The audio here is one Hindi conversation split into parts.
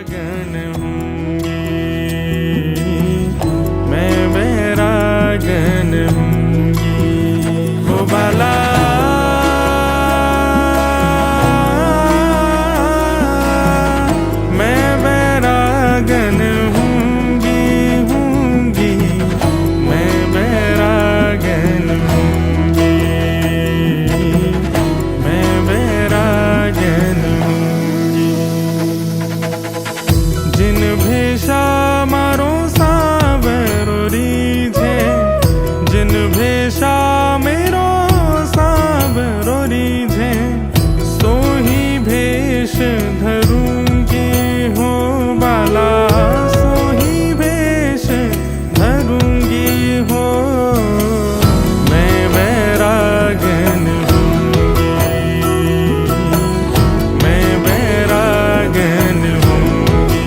बैरागन हूँगी, मैं बैरागन हूँगी। ओ बाला मैं बैरागन हूँगी, मैं बैरागन हूँगी, मैं बैरागन हूँगी। जिन भेषा मारो सावरो रीझे, जिन भेषा मेरो सावरो रीझे, सोही भेष धरूंगी हो बाला, सोही भेष धरूंगी हो। मैं बैरागन हूँगी, मैं बैरागन हूँगी।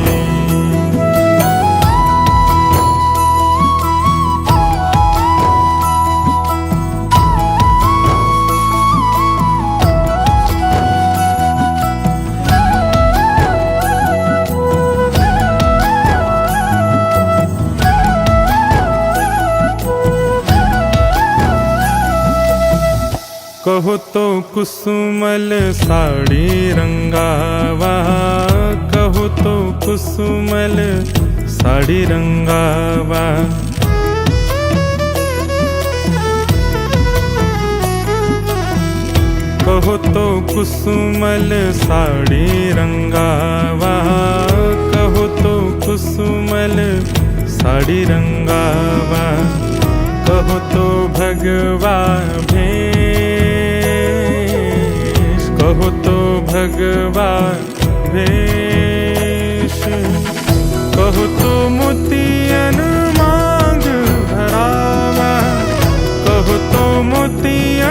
कहो तो कुसुमल साड़ी रंगावा, कहो तो कुसुमल साड़ी रंगावा। कहो तो कुसुमल साड़ी रंगावा, कहो तो कुसुमल साड़ी रंगावा। कहो तो भगवा भेष, कहो तो भगवा भेष, कहो तो मोतियन मांग भरावा, कहो तो मोतियन